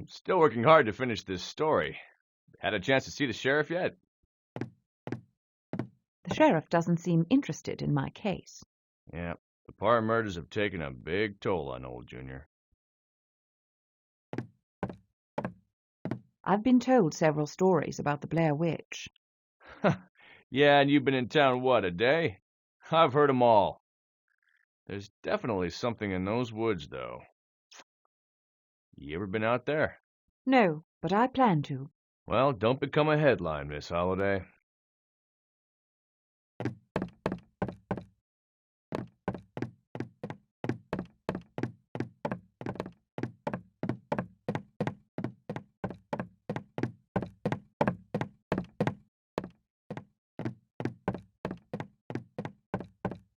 still working hard to finish this story. Had a chance to see the sheriff yet? The sheriff doesn't seem interested in my case. Yeah, the Parr murders have taken a big toll on old Junior. I've been told several stories about the Blair Witch. Yeah, and you've been in town, what, a day? I've heard 'em all. There's definitely something in those woods, though. You ever been out there? No, but I plan to. Well, don't become a headline, Miss Holliday.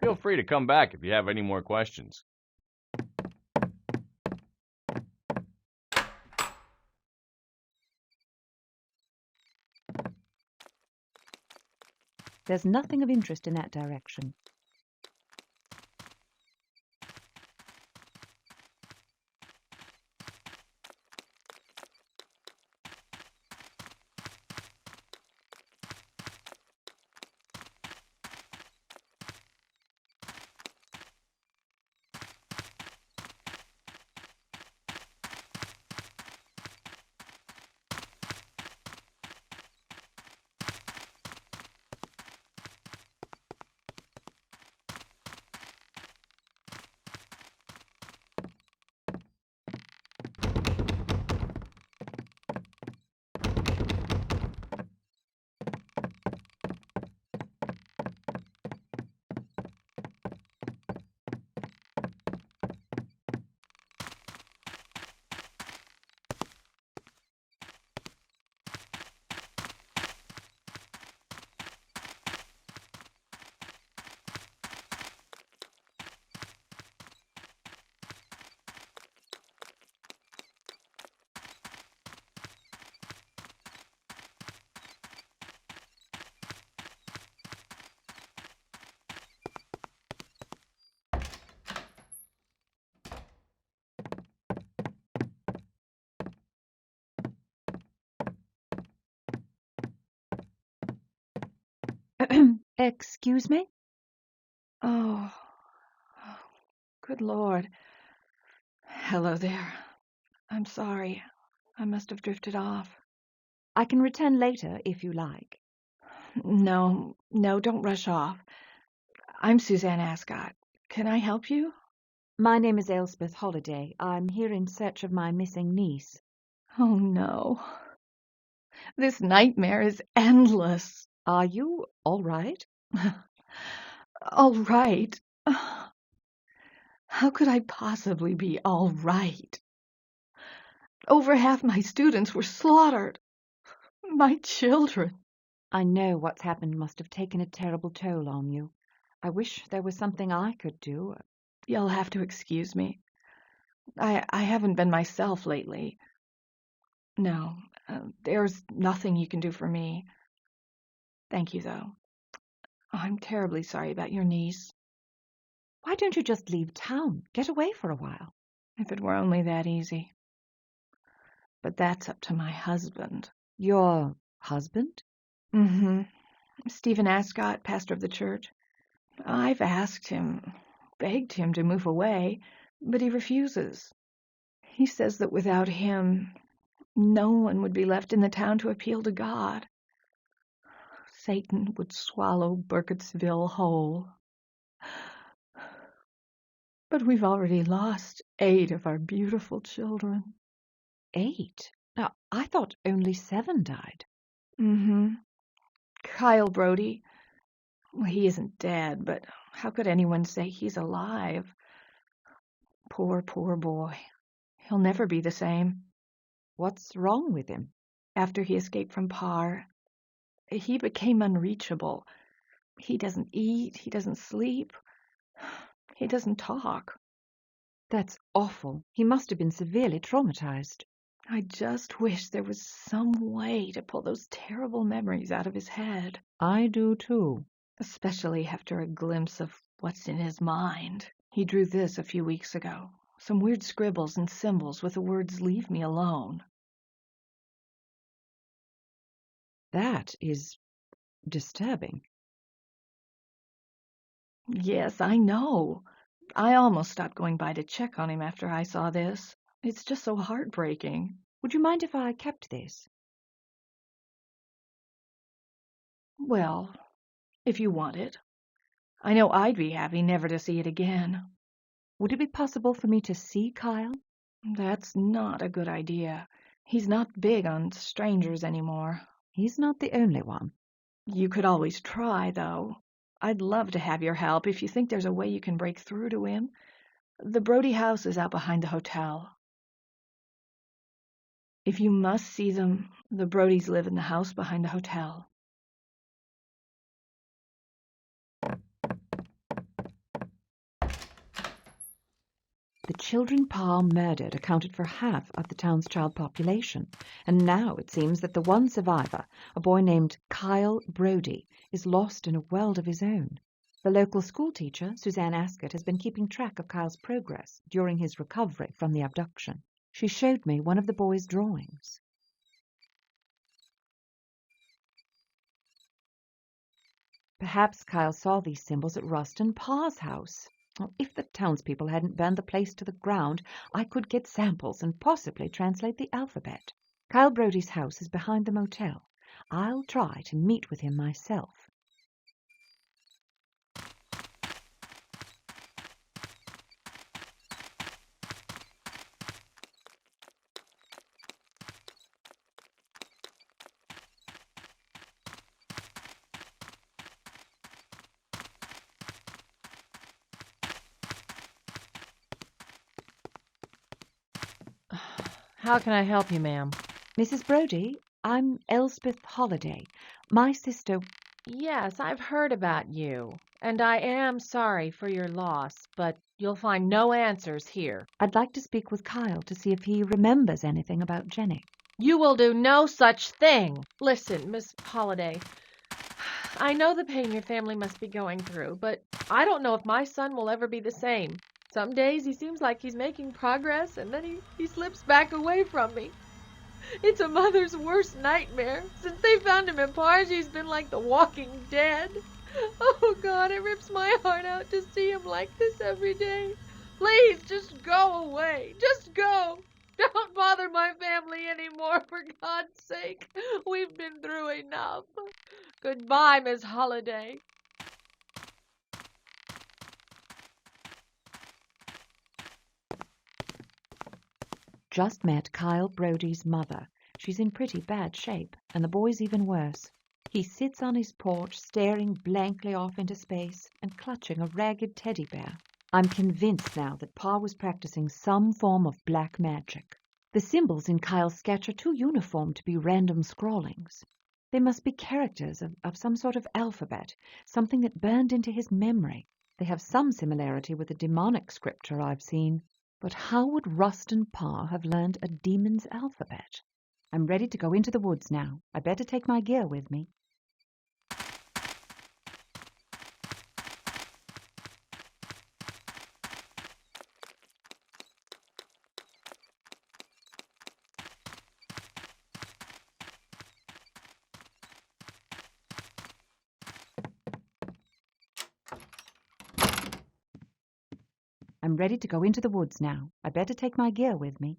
Feel free to come back if you have any more questions. There's nothing of interest in that direction. Excuse me? Oh, good Lord. Hello there. I'm sorry. I must have drifted off. I can return later if you like. No, don't rush off. I'm Suzanne Ascot. Can I help you? My name is Elspeth Holliday. I'm here in search of my missing niece. Oh, no. This nightmare is endless. Are you all right? All right? How could I possibly be all right? Over half my students were slaughtered. My children. I know what's happened must have taken a terrible toll on you. I wish there was something I could do. You'll have to excuse me. I haven't been myself lately. No, there's nothing you can do for me. Thank you, though. I'm terribly sorry about your niece. Why don't you just leave town? Get away for a while. If it were only that easy. But that's up to my husband. Your husband? Mm-hmm. Stephen Ascot, pastor of the church. I've asked him, begged him to move away, but he refuses. He says that without him, no one would be left in the town to appeal to God. Satan would swallow Burkittsville whole. But we've already lost 8 of our beautiful children. 8? Now, I thought only 7 died. Mm-hmm. Kyle Brody. Well, he isn't dead, but how could anyone say he's alive? Poor boy. He'll never be the same. What's wrong with him? After he escaped from Parr, he became unreachable. He doesn't eat, he doesn't sleep, he doesn't talk. That's awful. He must have been severely traumatized. I just wish there was some way to pull those terrible memories out of his head. I do too. Especially after a glimpse of what's in his mind. He drew this a few weeks ago. Some weird scribbles and symbols with the words, "Leave me alone." That is disturbing. Yes, I know. I almost stopped going by to check on him after I saw this. It's just so heartbreaking. Would you mind if I kept this? Well, if you want it. I know I'd be happy never to see it again. Would it be possible for me to see Kyle? That's not a good idea. He's not big on strangers anymore. He's not the only one. You could always try, though. I'd love to have your help if you think there's a way you can break through to him. The Brody house is out behind the hotel. If you must see them, the Brodys live in the house behind the hotel. The children Parr murdered accounted for half of the town's child population, and now it seems that the one survivor, a boy named Kyle Brody, is lost in a world of his own. The local schoolteacher, Suzanne Ascott, has been keeping track of Kyle's progress during his recovery from the abduction. She showed me one of the boy's drawings. Perhaps Kyle saw these symbols at Rustin Parr's house. Well, if the townspeople hadn't burned the place to the ground, I could get samples and possibly translate the alphabet. Kyle Brody's house is behind the motel. I'll try to meet with him myself. How can I help you, ma'am? Mrs. Brody, I'm Elspeth Holliday. My sister... Yes, I've heard about you, and I am sorry for your loss, but you'll find no answers here. I'd like to speak with Kyle to see if he remembers anything about Jenny. You will do no such thing. Listen, Miss Holliday, I know the pain your family must be going through, but I don't know if my son will ever be the same. Some days he seems like he's making progress, and then he slips back away from me. It's a mother's worst nightmare. Since they found him in Parr, he's been like the walking dead. Oh, God, it rips my heart out to see him like this every day. Please, just go away. Just go. Don't bother my family anymore, for God's sake. We've been through enough. Goodbye, Miss Holliday. Just met Kyle Brody's mother. She's in pretty bad shape, and the boy's even worse. He sits on his porch, staring blankly off into space and clutching a ragged teddy bear. I'm convinced now that Parr was practicing some form of black magic. The symbols in Kyle's sketch are too uniform to be random scrawlings. They must be characters of some sort of alphabet, something that burned into his memory. They have some similarity with the demonic scripture I've seen. But how would Rustin Parr have learned a demon's alphabet? I'm ready to go into the woods now. I better take my gear with me. I'm ready to go into the woods now. I better take my gear with me.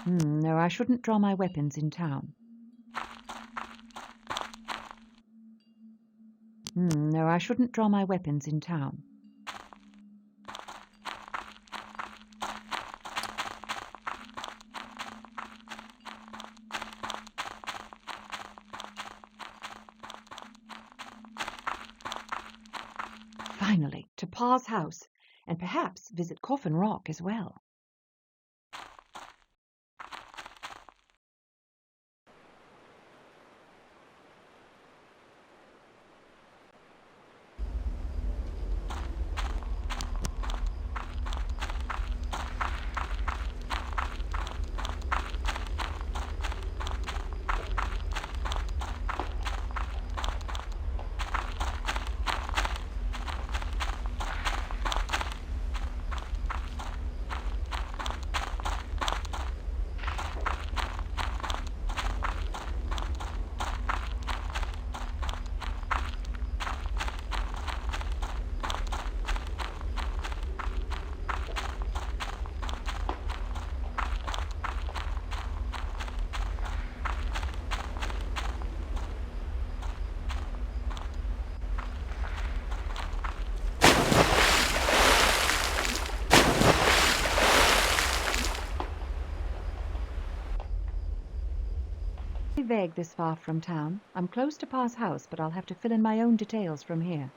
No, I shouldn't draw my weapons in town. No, I shouldn't draw my weapons in town. Finally, to Pa's house, and perhaps visit Coffin Rock as well. Vague this far from town. I'm close to Pa's house, but I'll have to fill in my own details from here.